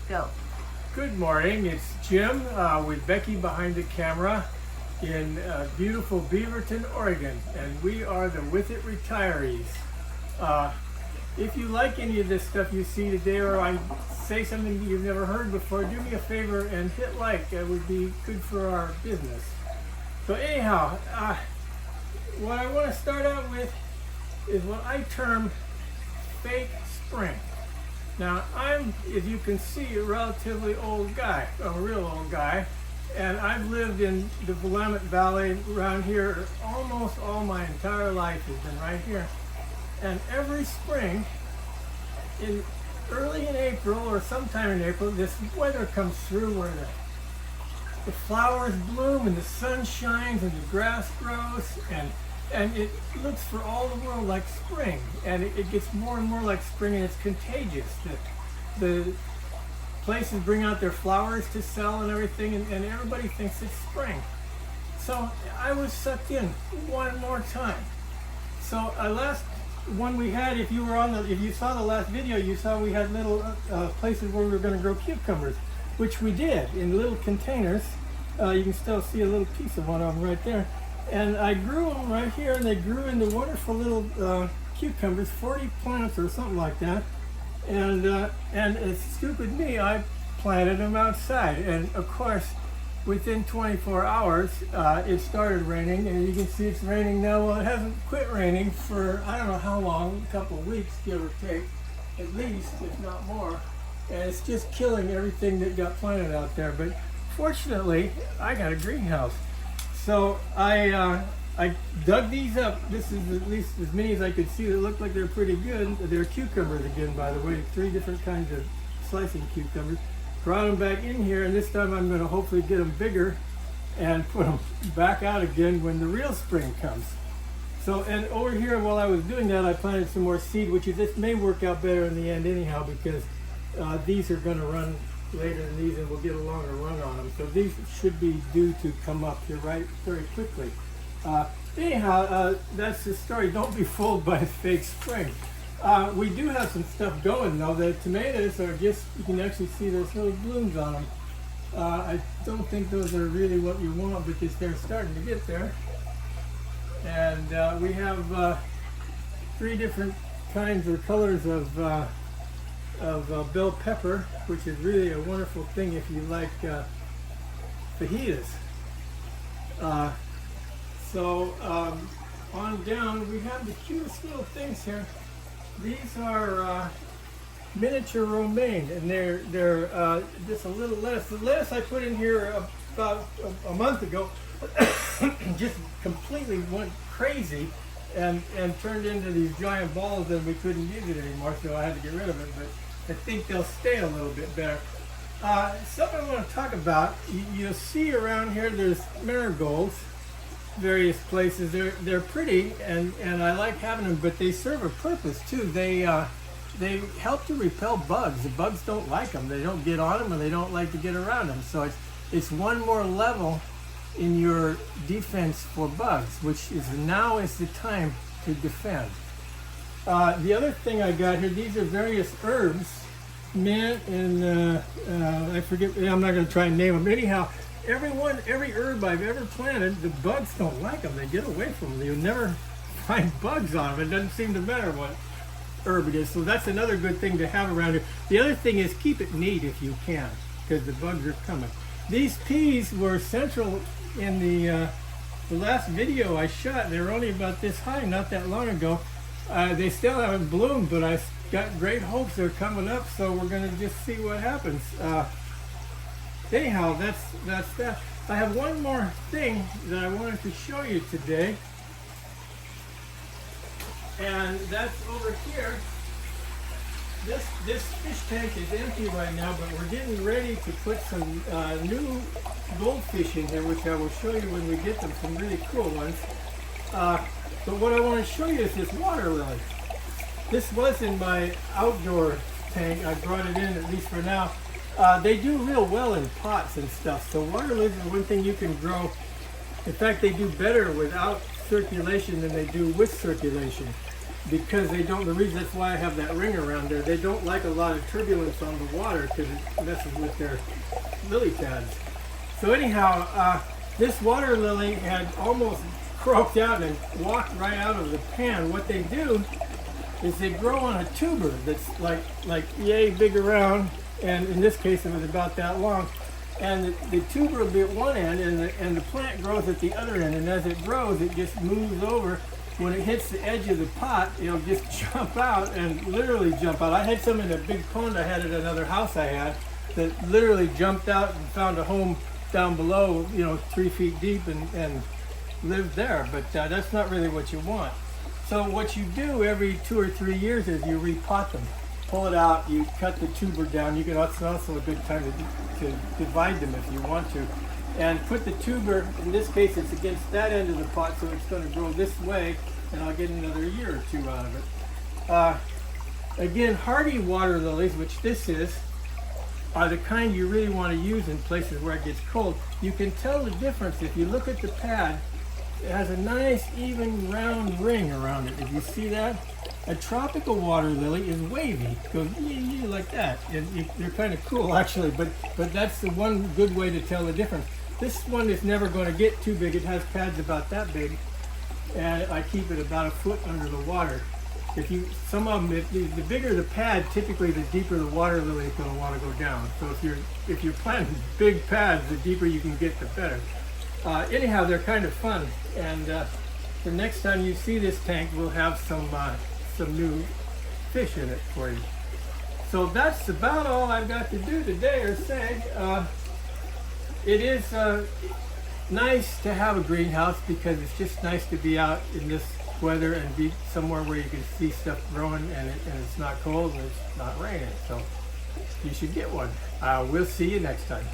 Go. Good morning, it's Jim with Becky behind the camera in beautiful Beaverton, Oregon, and we are the With It Retirees. If you like any of this stuff you see today, or I say something you've never heard before, do me a favor and hit like. It would be good for our business. So anyhow, what I want to start out with is what I term fake spring. Now, I'm, as you can see, a relatively old guy, a real old guy, and I've lived in the Willamette Valley around here almost all my entire life has been right here. And every spring, early in April or sometime in April, this weather comes through where the flowers bloom and the sun shines and the grass grows, and it looks for all the world like spring, and it gets more and more like spring, and it's contagious. The places bring out their flowers to sell and everything, and everybody thinks it's spring. So I was sucked in one more time. So last one we had, if you saw the last video, you saw we had little places where we were going to grow cucumbers, which we did in little containers. You can still see a little piece of one of them right there. And I grew them right here, and they grew into wonderful little cucumbers, 40 plants or something like that. And as stupid me, I planted them outside. And of course, within 24 hours, it started raining, and you can see it's raining now. Well, it hasn't quit raining for I don't know how long, a couple of weeks, give or take, at least, if not more. And it's just killing everything that got planted out there. But fortunately, I got a greenhouse. So I dug these up. This is at least as many as I could see that looked like they're pretty good. They're cucumbers again, by the way, 3 different kinds of slicing cucumbers. Brought them back in here, and this time I'm going to hopefully get them bigger and put them back out again when the real spring comes. So, and over here, while I was doing that, I planted some more seed, which this may work out better in the end anyhow, because these are going to run later than these, and we'll get a longer run on them. So these should be due to come up here very quickly. Anyhow, that's the story. Don't be fooled by fake spring. We do have some stuff going though. The tomatoes are just, you can actually see there's little blooms on them. I don't think those are really what you want because they're starting to get there. And we have 3 different kinds or colors of bell pepper, which is really a wonderful thing if you like fajitas. On down, we have the cutest little things here. These are miniature romaine, and they're just a little lettuce. The lettuce I put in here about a month ago just completely went crazy and turned into these giant balls, and we couldn't use it anymore, so I had to get rid of it. But I think they'll stay a little bit better. Something I want to talk about, you'll see around here there's marigolds, various places. They're pretty, and I like having them, but they serve a purpose too. They help to repel bugs. The bugs don't like them. They don't get on them, and they don't like to get around them. So it's one more level in your defense for bugs, which is now is the time to defend. The other thing I got here, these are various herbs, mint and I forget, I'm not going to try and name them. Anyhow, every herb I've ever planted, the bugs don't like them. They get away from them. You'll never find bugs on them. It doesn't seem to matter what herb it is. So that's another good thing to have around here. The other thing is keep it neat if you can, because the bugs are coming. These peas were central in the last video I shot. They were only about this high not that long ago. They still haven't bloomed, but I got great hopes they're coming up, so we're going to just see what happens. Anyhow, that's that. I have one more thing that I wanted to show you today, and that's over here. This fish tank is empty right now, but we're getting ready to put some new goldfish in here, which I will show you when we get them, some really cool ones. But what I want to show you is this water lily. This was in my outdoor tank. I brought it in, at least for now. They do real well in pots and stuff. So water lilies are one thing you can grow. In fact, they do better without circulation than they do with circulation. because they don't, the reason that's why I have that ring around there, they don't like a lot of turbulence on the water because it messes with their lily pads. So anyhow, this water lily had almost croaked out and walked right out of the pan. What they do is they grow on a tuber that's like yay big around, and in this case it was about that long. And the tuber will be at one end, and the plant grows at the other end. And as it grows, it just moves over. When it hits the edge of the pot, it'll just jump out and literally jump out. I had some in a big pond I had at another house I had that literally jumped out and found a home down below, 3 feet deep, and lived there. But that's not really what you want. So what you do every 2 or 3 years is you repot them. Pull it out, you cut the tuber down. You can also a good time to divide them if you want to. And put the tuber, in this case it's against that end of the pot, so it's going to grow this way, and I'll get another year or two out of it. Again, hardy water lilies, which this is, are the kind you really want to use in places where it gets cold. You can tell the difference if you look at the pad. It has a nice, even, round ring around it. If you see that? A tropical water lily is wavy. It goes like that. They're kind of cool, actually, but that's the one good way to tell the difference. This one is never going to get too big. It has pads about that big, and I keep it about a foot under the water. Some of them, the bigger the pad, typically the deeper the water lily is going to want to go down. So if you're planting big pads, the deeper you can get, the better. Anyhow, they're kind of fun, and the next time you see this tank, we'll have some new fish in it for you. So that's about all I've got to do today or say. It is nice to have a greenhouse because it's just nice to be out in this weather and be somewhere where you can see stuff growing and it's not cold and it's not raining. So you should get one. We'll see you next time.